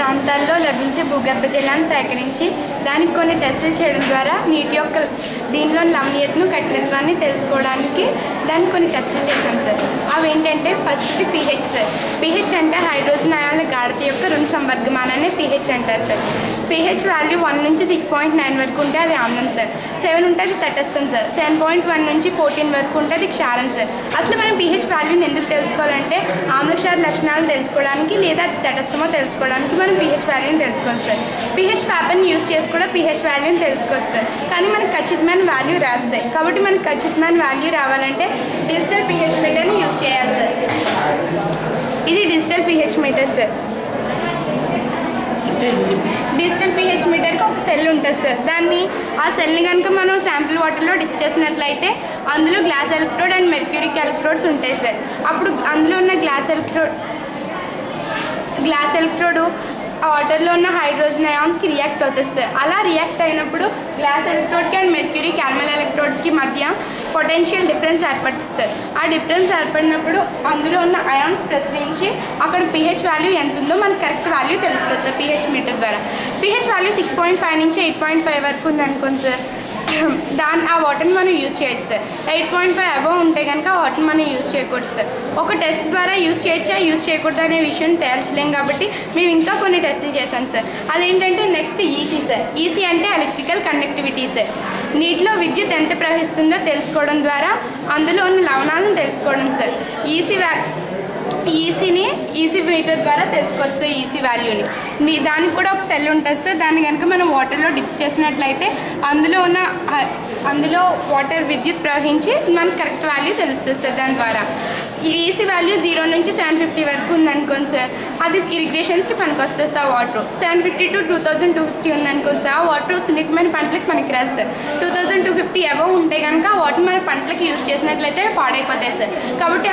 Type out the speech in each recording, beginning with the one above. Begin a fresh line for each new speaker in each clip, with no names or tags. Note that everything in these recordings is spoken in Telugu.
ప్రాంతాల్లో లభించే భూగర్భ జలాన్ని సేకరించి దానికి కొన్ని టెస్టులు చేయడం ద్వారా నీటి యొక్క దీనిలోని లవణీయతను కఠినత్వాన్ని తెలుసుకోవడానికి దానికి కొన్ని టెస్టులు చేశాం సార్. అవి ఏంటంటే ఫస్ట్ది pH సార్. pH అంటే హైడ్రోజన్ అయాన్ల గాఢత యొక్క 2 సంవర్గమానాన్ని pH అంటారు సార్. pH వాల్యూ 1 నుంచి 6.9 వరకు ఉంటే అది ఆమ్లం సార్. 7 ఉంటే అది తటస్థం సార్. 7.1 నుంచి 14 వరకు ఉంటే అది క్షారం సార్. అసలు మనం pH వాల్యూని ఎందుకు తెలుసుకోవాలంటే ఆమ్లక్షార లక్షణాలను తెలుసుకోవడానికి లేదా అది తటస్థమో తెలుసుకోవడానికి మనం pH వాల్యూని తెలుసుకోవాలి సార్. pH పేపర్ని యూజ్ చేసి కూడా pH వాల్యూని తెలుసుకోవచ్చు సార్. కానీ మనకు ఖచ్చితమైన వాల్యూ రాదు సార్. కాబట్టి మనకు ఖచ్చితమైన వాల్యూ రావాలంటే డిజిటల్ pH మీటర్ని యూజ్ చేయాలి సార్. ఇది digital pH metre sir. Digital pH మీటర్కి ఒక సెల్ ఉంటుంది సార్. ఆ సెల్ని కనుక మనం శాంపిల్ వాటర్లో డిప్ చేసినట్లయితే అందులో glass electrode and mercuric electrodes ఉంటాయి సార్. అప్పుడు అందులో ఉన్న గ్లాస్ ఎలక్ట్రోడ్ వాటర్లో ఉన్న హైడ్రోజన్ అయాన్స్కి రియాక్ట్ అవుతుంది సార్. అలా రియాక్ట్ అయినప్పుడు గ్లాస్ ఎలక్ట్రోడ్కి అండ్ మెర్క్యూరీ క్యాల్మల్ ఎలక్ట్రోడ్కి మధ్య పొటెన్షియల్ డిఫరెన్స్ ఏర్పడుతుంది సార్. ఆ డిఫరెన్స్ ఏర్పడినప్పుడు అందులో ఉన్న అయాన్స్ ప్రసరించి అక్కడ pH వాల్యూ ఎంత ఉందో మనకు కరెక్ట్ వాల్యూ తెలుస్తుంది సార్ pH మీటర్ ద్వారా. pH వాల్యూ 6.5 నుంచి 8.5 వరకు ఉందనుకోండి సార్, ఆ వాటర్ని మనం యూజ్ చేయొచ్చు సార్. 8.5 అబవ్ ఉంటే కనుక ఆ వాటర్ని మనం యూజ్ చేయకూడదు సార్. ఒక టెస్ట్ ద్వారా యూజ్ చేయొచ్చా యూజ్ చేయకూడదు అనే విషయం తేల్చలేం కాబట్టి మేము ఇంకా కొన్ని టెస్టులు చేశాం సార్. అదేంటంటే నెక్స్ట్ ఈసీ సార్. ఈసీ అంటే ఎలక్ట్రికల్ కండక్టివిటీ సార్. నీటిలో విద్యుత్ ఎంత ప్రవహిస్తుందో తెలుసుకోవడం ద్వారా అందులో ఉన్న లవణాలను తెలుసుకోవడం సార్. ఈసీ మీటర్ ద్వారా తెలుసుకోవచ్చు సార్ ఈసీ వాల్యూని. దానికి కూడా ఒక సెల్ ఉంటుంది సార్. దాన్ని కనుక మనం వాటర్లో డిప్ చేసినట్లయితే అందులో వాటర్ విద్యుత్ ప్రవహించి మనకు కరెక్ట్ వాల్యూ తెలుస్తుంది సార్. దాని ద్వారా ఈ ఈసీ వాల్యూ 0 నుంచి 750 వరకు ఉందనుకోండి సార్, అది ఇరిగేషన్స్కి పనికి వస్తుంది సార్. వాటర్ 750 to 2250 ఉందనుకోండి సార్, ఆ వాటర్ సున్నితమైన పంటలకు పనికి రాదు సార్. 2250 అబవ్ ఉంటే కనుక ఆ వాటర్ మన పంటలకు యూజ్ చేసినట్లయితే పాడైపోతాయి సార్. కాబట్టి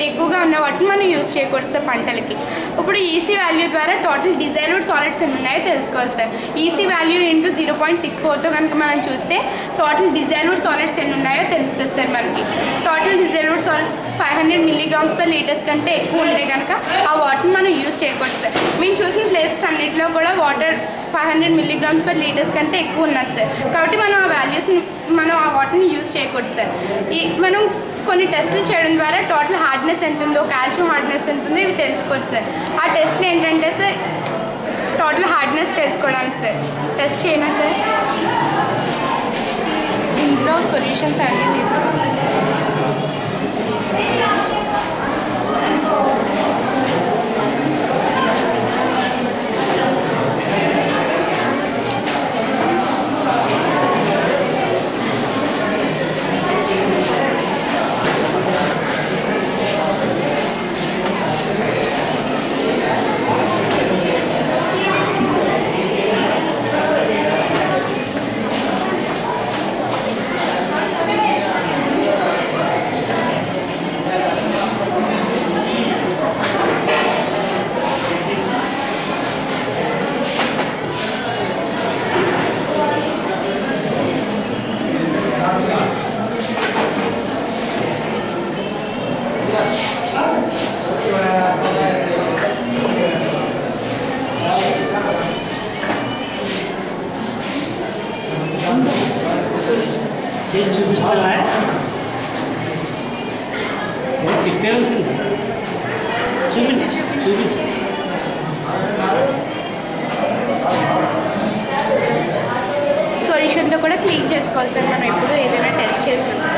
ఎక్కువగా ఉన్న వాటిని మనం యూజ్ చేయకూడదు సార్ పంటలకి. ఇప్పుడు ఈసీ వాల్యూ ద్వారా టోటల్ డిజైల్డ్ సాలిడ్స్ ఎన్ని ఉన్నాయో తెలుసుకోవాలి సార్. ఈసీ వాల్యూ ఇంటూ 0.64తో కనుక మనం చూస్తే టోటల్ డిజైల్డ్ సాలిడ్స్ ఎన్ని ఉన్నాయో తెలుస్తుంది సార్ మనకి. టోటల్ డిజైల్డ్ సాలిడ్స్ 500 mg/L కంటే ఎక్కువ ఉంటే కనుక ఆ వాటర్ని మనం యూజ్ చేయకూడదు సార్. మేము చూసిన ప్లేసెస్ అన్నింటిలో కూడా వాటర్ 500 mg/L కంటే ఎక్కువ ఉన్నది సార్. కాబట్టి మనం ఆ వాటర్ని యూజ్ చేయకూడదు సార్. మనం కొన్ని టెస్టులు చేయడం ద్వారా టోటల్ హార్డ్నెస్ ఎంత ఉందో, కాల్షియం హార్డ్నెస్ ఎంత ఉందో ఇవి తెలుసుకోవచ్చు సార్. ఆ టెస్ట్లు ఏంటంటే సార్ టోటల్ హార్డ్నెస్ తెలుసుకోవడానికి సార్. టెస్ట్ చేయనా సార్? ఇందులో సొల్యూషన్స్ అన్నీ తీసుకోవచ్చు.
చూపిస్తారా? చెప్పే వచ్చింది చూపి
సొల్యూషన్తో కూడా క్లీన్ చేసుకోవాలి సార్ మనం ఎప్పుడు ఏదైనా టెస్ట్ చేసుకుంటాం.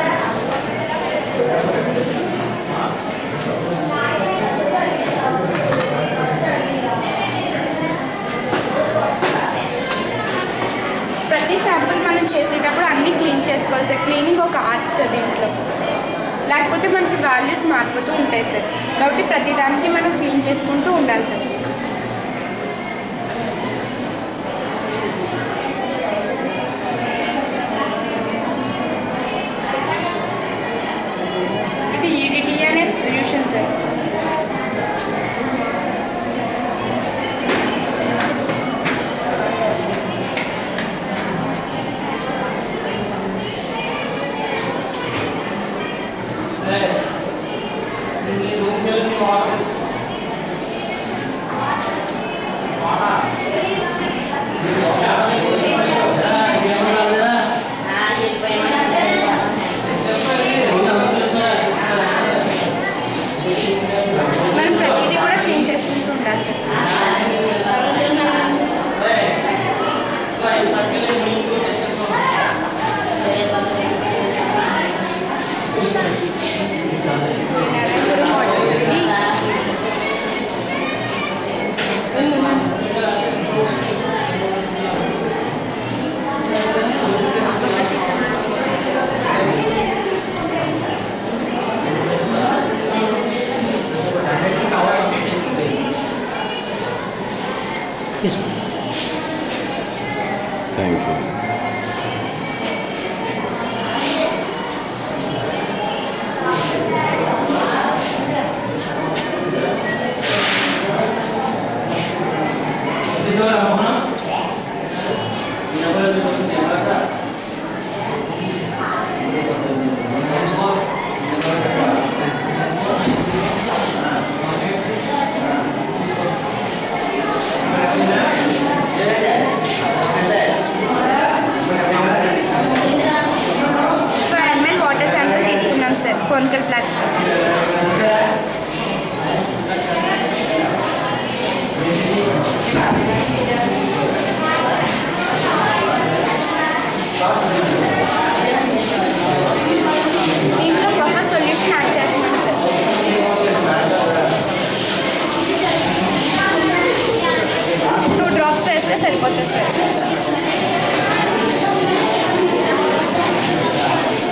ప్రతి శాంపుల్ మనం చేసేటప్పుడు అన్నీ క్లీన్ చేసుకోవాలి సార్. క్లీనింగ్ ఒక ఆర్ట్ సార్ దీంట్లో, లేకపోతే మనకి వాల్యూస్ మారిపోతూ ఉంటాయి సార్. కాబట్టి ప్రతి దానికి మనం క్లీన్ చేసుకుంటూ ఉండాలి సార్. ఇది EDTA అనే సొల్యూషన్ సార్.
తీసుకోండి.
Thank you.
Conical plaques. దీంట్లో బఫర్ సొల్యూషన్ యాడ్ చేస్తున్నాం సార్. 2 డ్రాప్స్ వేస్తే సరిపోతుంది సార్.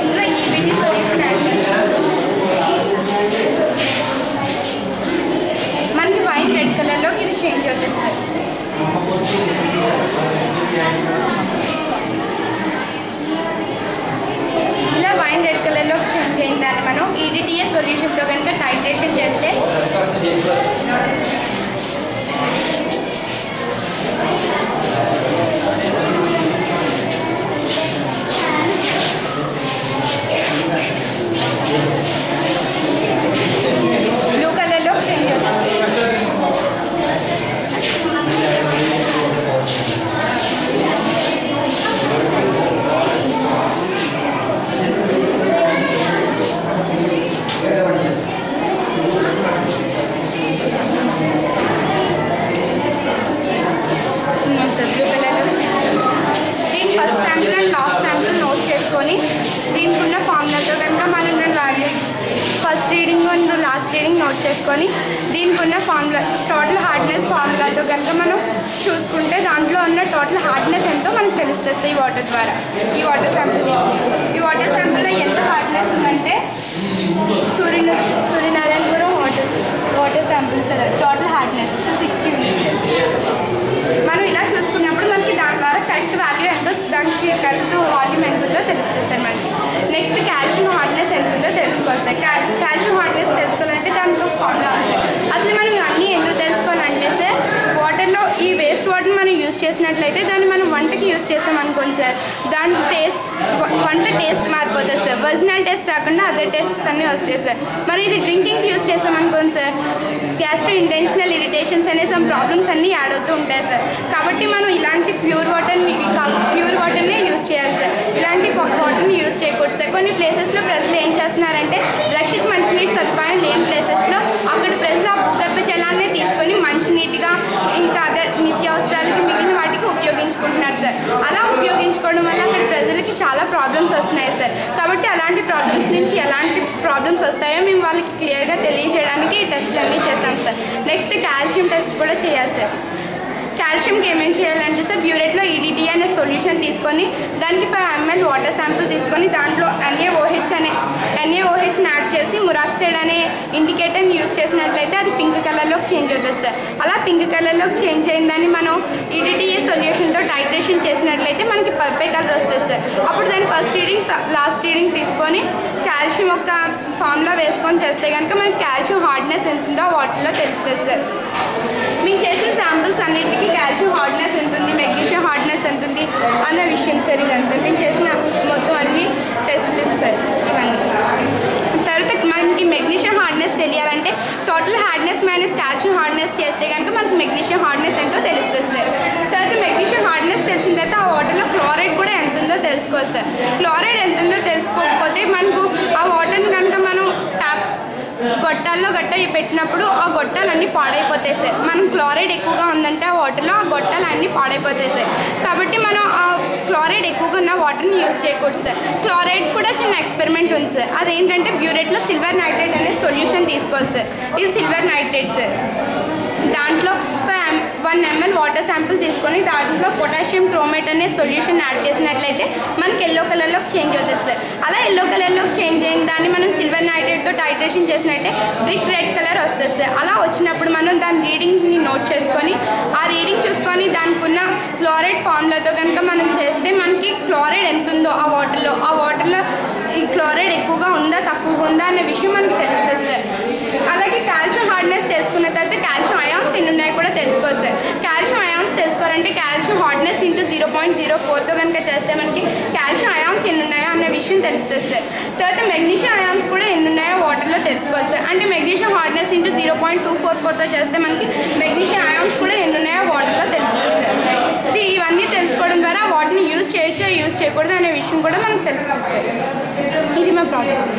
ఇందులో ఈబీటీ సొల్యూషన్ యాడ్ చేస్తాం. మనకి వైన్ రెడ్ కలర్లోకి ఇది చేంజ్ అవుతుంది సార్. ఇలా వైన్ రెడ్ కలర్లోకి చేంజ్ అయిన దాన్ని మనం ఈడిటిఏ సొల్యూషన్తో కనుక టైట్రేషన్ చేస్తే బ్లూ కలర్లోకి చేంజ్ అవుతుంది. సార్ బ్లూ కలర్లో దీని first sample and last sample note చేసుకొని దీనికి ఉన్న ఫార్ములాతో కనుక మనం దాని value first reading and last reading note చేసుకొని దీనికి ఉన్న ఫార్ములా టోటల్ హార్డ్నెస్ ఫార్ములాతో కనుక మనం చూసుకుంటే దాంట్లో ఉన్న టోటల్ హార్డ్నెస్ ఎంతో మనకు తెలుస్తుంది ఈ వాటర్ ద్వారా. ఈ వాటర్ శాంపుల్ ఈ వాటర్ శాంపుల్లో ఎంత హార్డ్నెస్ ఉందంటే Suryanarayanapuram water sample sir total hardness 260 ఉంది సార్. మనం ఇలా చూసుకున్నప్పుడు మనకి దాని ద్వారా కరెక్ట్ వాల్యూ ఎంతో దానికి కరెక్ట్ వాల్యూమ్ ఎంత ఉందో తెలుస్తుంది సార్ మనకి. నెక్స్ట్ కాల్షియం హార్డ్నెస్ ఎంత ఉందో తెలుసుకోవాలి సార్. కాల్షియం హార్డ్నెస్ తెలుసుకోవాలంటే దానికి ఒక ఫార్ములా ఉంది సార్. అసలు మనం ఇవన్నీ ఎందుకు తెలుసుకోవాలంటే సార్ వాటర్లో ఈ వేస్ట్ వాటర్ని మనం యూజ్ చేసినట్లయితే దాన్ని మనం వంటకి యూజ్ చేసామనుకోండి సార్ దాని వంట టేస్ట్ మారిపోతుంది సార్. ఒరిజినల్ టేస్ట్ రాకుండా అదర్ టేస్ట్స్ అన్నీ వస్తాయి సార్. మనం ఇది డ్రింకింగ్కి యూజ్ చేసామనుకోండి సార్ గ్యాస్ట్రో ఇంటెన్షనల్ ఇరిటేషన్స్ అనే సమ్ ప్రాబ్లమ్స్ అన్నీ యాడ్ అవుతూ ఉంటాయి సార్. కాబట్టి మనం ఇలాంటి ప్యూర్ వాటర్నే యూజ్ చేయాలి సార్. ఇలాంటి వాటర్ని యూజ్ చేయకూడదు సార్. కొన్ని ప్లేసెస్లో ప్రజలు ఏం చేస్తున్నారంటే రక్షిత మంచినీటి సదుపాయం లేని ప్లేసెస్లో అక్కడ ప్రజలు ఆ భూగర్భ జలాన్ని తీసుకొని మంచినీటిగా ఇంకా అదర్ నిత్యావసరాలకి మిగిలిన వాటికి ఉపయోగించుకుంటున్నారు సార్. అలా ఉపయోగించుకోవడం వల్ల అక్కడ ప్రజలకి చాలా ప్రాబ్లమ్స్ వస్తున్నాయి సార్. కాబట్టి అలాంటి ప్రాబ్లమ్స్ నుంచి ఎలాంటి ప్రాబ్లమ్స్ వస్తాయో మేము వాళ్ళకి క్లియర్గా తెలియజేయడానికి ఈ టెస్ట్లు అన్నీ చేస్తాం సార్. నెక్స్ట్ కాల్షియం టెస్ట్ కూడా చేయాలి సార్. కాల్షియంకి ఏమేమి చేయాలంటే సార్ బ్యూరేట్లో ఈడిటీ అనే సొల్యూషన్ తీసుకొని దానికి 5 ml వాటర్ శాంపుల్ తీసుకొని దాంట్లో NaOH యాడ్ చేసి మురాక్సైడ్ అనే ఇండికేటర్ని యూజ్ చేసినట్లయితే అది పింక్ కలర్లోకి చేంజ్ అవుతుంది సార్. అలా పింక్ కలర్లోకి చేంజ్ అయిన దాన్ని మనం ఈడిటీఏ సొల్యూషన్తో టైట్రేషన్ చేసినట్లయితే మనకి పర్పుల్ కలర్ వస్తుంది సార్. అప్పుడు దాని ఫస్ట్ రీడింగ్ లాస్ట్ రీడింగ్ తీసుకొని కాల్షియం ఒక ఫార్ములా వేసుకొని చేస్తే కనుక మనకి కాల్షియం హార్డ్నెస్ ఎంత ఉందో వాటర్లో తెలుస్తుంది సార్. మేము చేసిన శాంపిల్స్ అన్నింటికి కాల్షియం హార్డ్నెస్ ఎంత ఉంది మెగ్నీషియం హార్డ్నెస్ ఎంత ఉంది అన్న విషయం సార్. ఇదంతా మేము చేసిన మొత్తం అన్ని టెస్ట్లు సార్. ఇవన్నీ తర్వాత మనకి మెగ్నీషియం హార్డ్నెస్ తెలియాలంటే total hardness minus calcium hardness చేస్తే కనుక మనకి మెగ్నీషియం హార్డ్నెస్ ఎంతో తెలుస్తుంది సార్. తర్వాత మెగ్నీషియం హార్డ్నెస్ తెలిసిన తర్వాత ఆ వాటర్లో క్లోరైడ్ కూడా ఎంత ఉందో తెలుసుకోవాలి సార్. క్లోరైడ్ ఎంత ఉందో తెలుసుకోకపోతే మనకు ఆ వాటర్ని కనుక మనం గొట్టాల్లో పెట్టినప్పుడు ఆ గొట్టాలన్నీ పాడైపోతాయి సార్. మనం క్లోరైడ్ ఎక్కువగా ఉందంటే ఆ వాటర్లో ఆ గొట్టాలన్నీ పాడైపోతాయి సార్. కాబట్టి మనం ఆ క్లోరైడ్ ఎక్కువగా ఉన్న వాటర్ని యూజ్ చేయకూడదు సార్. క్లోరైడ్ కూడా చిన్న ఎక్స్పెరిమెంట్ ఉంది సార్. అదేంటంటే బ్యూరేట్లో సిల్వర్ నైట్రేట్ అనే సొల్యూషన్ తీసుకోవాలి సార్. ఇది సిల్వర్ నైట్రేట్ సార్. దాంట్లో 1 1 ml వాటర్ శాంపిల్ తీసుకొని దాంట్లో పొటాషియం క్రోమేట్ అనే సొల్యూషన్ యాడ్ చేసినట్లయితే మనకి ఎల్లో కలర్లోకి చేంజ్ అవుతుంది సార్. అలా ఎల్లో కలర్లోకి చేంజ్ అయిన దాన్ని మనం సిల్వర్ నైట్రేట్తో టైట్రేషన్ చేసినట్టే బ్రిక్ రెడ్ కలర్ వస్తుంది సార్. అలా వచ్చినప్పుడు మనం దాని రీడింగ్ని నోట్ చేసుకొని ఆ రీడింగ్ చూసుకొని దానికి ఉన్న క్లోరైడ్ ఫార్ములాతో కనుక మనం చేస్తే మనకి క్లోరైడ్ ఎంత ఉందో ఆ వాటర్లో ఈ క్లోరైడ్ ఎక్కువగా ఉందా తక్కువగా ఉందా అనే విషయం మనకి తెలుస్తుంది సార్. అలాగే కాల్షియం హార్డ్నెస్ తెలుసుకున్న తర్వాత కాల్షియం అయాన్స్ ఎన్ని ఉన్నాయో కూడా తెలుసుకోవచ్చు సార్. కాల్షియం అయాన్స్ తెలుసుకోవాలంటే కాల్షియం హార్డ్నెస్ ఇంటూ 0.04తో కనుక చేస్తే మనకి కాల్షియం అయాన్స్ ఎన్ని ఉన్నాయో అనే విషయం తెలుస్తుంది సార్. తర్వాత మెగ్నీషియం అయాన్స్ కూడా ఎన్ని ఉన్నాయో వాటర్లో తెలుసుకోవచ్చు సార్. అంటే మెగ్నీషియం హార్డ్నెస్ ఇంటూ 0.244తో చేస్తే మనకి మెగ్నీషియం అయాన్స్ కూడా ఎన్ని ఉన్నాయో వాటర్లో తెలుస్తుంది సార్. ఇవన్నీ తెలుసుకోవడం ద్వారా వాటిని యూజ్ చేయొచ్చో యూజ్ చేయకూడదు అనే విషయం కూడా మనకు తెలుస్తుంది సార్. ఇది మా ప్రాసెస్.